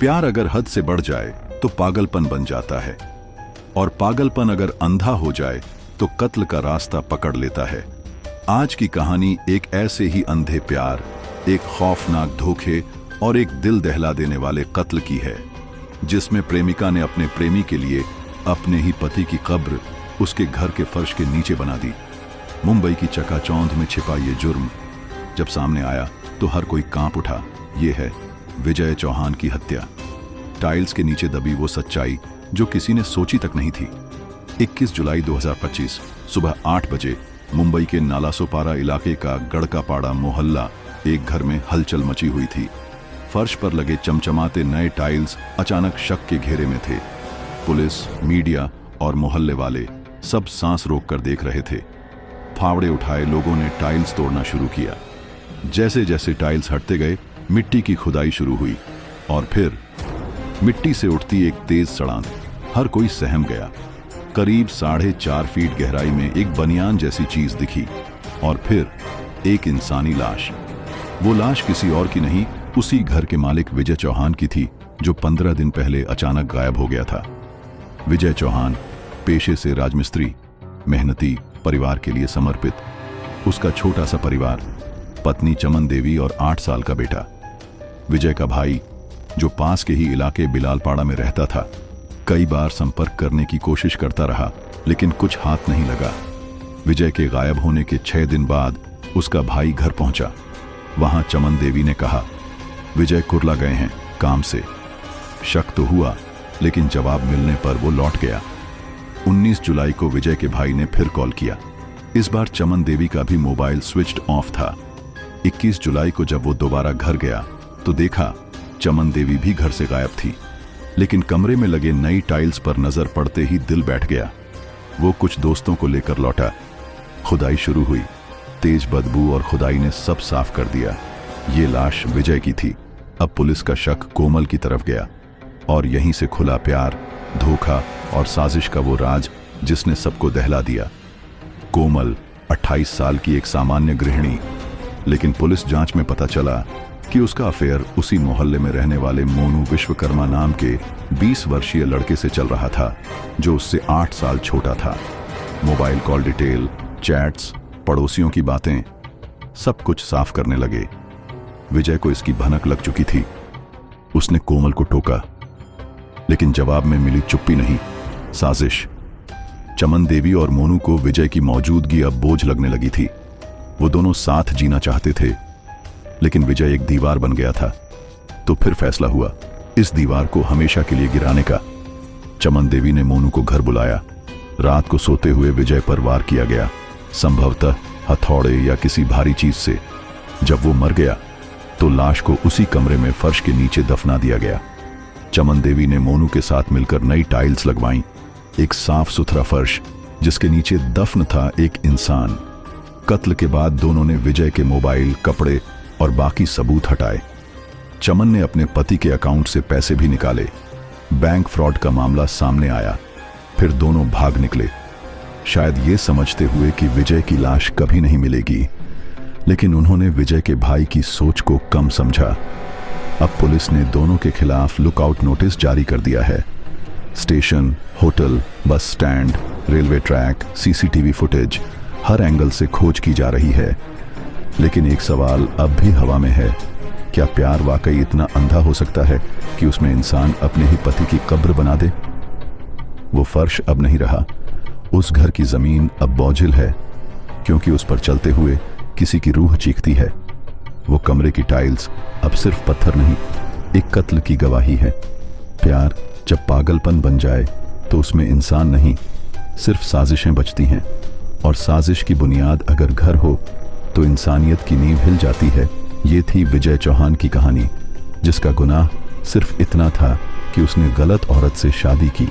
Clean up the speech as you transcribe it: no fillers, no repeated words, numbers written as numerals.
प्यार अगर हद से बढ़ जाए तो पागलपन बन जाता है, और पागलपन अगर अंधा हो जाए तो कत्ल का रास्ता पकड़ लेता है। आज की कहानी एक ऐसे ही अंधे प्यार, एक खौफनाक धोखे और एक दिल दहला देने वाले कत्ल की है, जिसमें प्रेमिका ने अपने प्रेमी के लिए अपने ही पति की कब्र उसके घर के फर्श के नीचे बना दी। मुंबई की चकाचौंध में छिपा ये जुर्म जब सामने आया तो हर कोई कांप उठा। ये है विजय चौहान की हत्या। टाइल्स के नीचे दबी वो सच्चाई जो किसी ने सोची तक नहीं थी। 21 जुलाई 2025 सुबह 8 बजे मुंबई के नालासोपारा इलाके का गड़कापाड़ा मोहल्ला एक घर में हलचल मची हुई थी। फर्श पर लगे चमचमाते नए टाइल्स अचानक शक के घेरे में थे। पुलिस, मीडिया और मोहल्ले वाले सब सांस रोककर देख रहे थे। फावड़े उठाए लोगों ने टाइल्स तोड़ना शुरू किया। जैसे जैसे टाइल्स हटते गए मिट्टी की खुदाई शुरू हुई और फिर मिट्टी से उठती एक तेज सड़ांध। हर कोई सहम गया। करीब 4.5 फीट गहराई में एक बनियान जैसी चीज दिखी और फिर एक इंसानी लाश। वो लाश किसी और की नहीं, उसी घर के मालिक विजय चौहान की थी, जो 15 दिन पहले अचानक गायब हो गया था। विजय चौहान पेशे से राजमिस्त्री, मेहनती, परिवार के लिए समर्पित। उसका छोटा सा परिवार, पत्नी चमन देवी और 8 साल का बेटा। विजय का भाई, जो पास के ही इलाके बिलालपाड़ा में रहता था, कई बार संपर्क करने की कोशिश करता रहा, लेकिन कुछ हाथ नहीं लगा। विजय के गायब होने के 6 दिन बाद उसका भाई घर पहुंचा। वहां चमन देवी ने कहा, विजय कुर्ला गए हैं काम से। शक तो हुआ, लेकिन जवाब मिलने पर वो लौट गया। 19 जुलाई को विजय के भाई ने फिर कॉल किया। इस बार चमन देवी का भी मोबाइल स्विच्ड ऑफ था। 21 जुलाई को जब वो दोबारा घर गया तो देखा चमन देवी भी घर से गायब थी, लेकिन कमरे में लगे नई टाइल्स पर नजर पड़ते ही दिल बैठ गया। वो कुछ दोस्तों को लेकर लौटा। खुदाई शुरू हुई। तेज बदबू और खुदाई ने सब साफ कर दिया। ये लाश विजय की थी। अब पुलिस का शक कोमल की तरफ गया, और यहीं से खुला प्यार, धोखा और साजिश का वो राज जिसने सबको दहला दिया। कोमल 28 साल की एक सामान्य गृहिणी, लेकिन पुलिस जांच में पता चला कि उसका अफेयर उसी मोहल्ले में रहने वाले मोनू विश्वकर्मा नाम के 20 वर्षीय लड़के से चल रहा था, जो उससे 8 साल छोटा था। मोबाइल कॉल डिटेल, चैट्स, पड़ोसियों की बातें, सब कुछ साफ करने लगे। विजय को इसकी भनक लग चुकी थी। उसने कोमल को टोका, लेकिन जवाब में मिली चुप्पी नहीं, साजिश। चमन देवी और मोनू को विजय की मौजूदगी अब बोझ लगने लगी थी। वो दोनों साथ जीना चाहते थे, लेकिन विजय एक दीवार बन गया था। तो फिर फैसला हुआ इस दीवार को हमेशा के लिए गिराने का। चमन देवी ने मोनू को घर बुलाया। रात को सोते हुए विजय पर वार किया गया, संभवतः हथौड़े या किसी भारी चीज से। जब वो मर गया तो लाश को उसी कमरे में फर्श के नीचे दफना दिया गया। चमन देवी ने मोनू के साथ मिलकर नई टाइल्स लगवाईं, एक साफ सुथरा फर्श जिसके नीचे दफन था एक इंसान। कत्ल के बाद दोनों ने विजय के मोबाइल, कपड़े और बाकी सबूत हटाए। चमन ने अपने पति के अकाउंट से पैसे भी निकाले। बैंक फ्रॉड का मामला सामने आया। फिर दोनों भाग निकले, शायद ये समझते हुए कि विजय की लाश कभी नहीं मिलेगी, लेकिन उन्होंने विजय के भाई की सोच को कम समझा। अब पुलिस ने दोनों के खिलाफ लुकआउट नोटिस जारी कर दिया है। Station, hotel, bus stand, railway track, CCTV footage, हर एंगल से खोज की जा रही है। लेकिन एक सवाल अब भी हवा में है, क्या प्यार वाकई इतना अंधा हो सकता है कि उसमें इंसान अपने ही पति की कब्र बना दे? वो फर्श अब नहीं रहा, उस घर की जमीन अब बोझिल है, क्योंकि उस पर चलते हुए किसी की रूह चीखती है। वो कमरे की टाइल्स अब सिर्फ पत्थर नहीं, एक कत्ल की गवाही है। प्यार जब पागलपन बन जाए तो उसमें इंसान नहीं, सिर्फ साजिशें बचती हैं, और साजिश की बुनियाद अगर घर हो तो इंसानियत की नींव हिल जाती है। ये थी विजय चौहान की कहानी, जिसका गुनाह सिर्फ इतना था कि उसने गलत औरत से शादी की।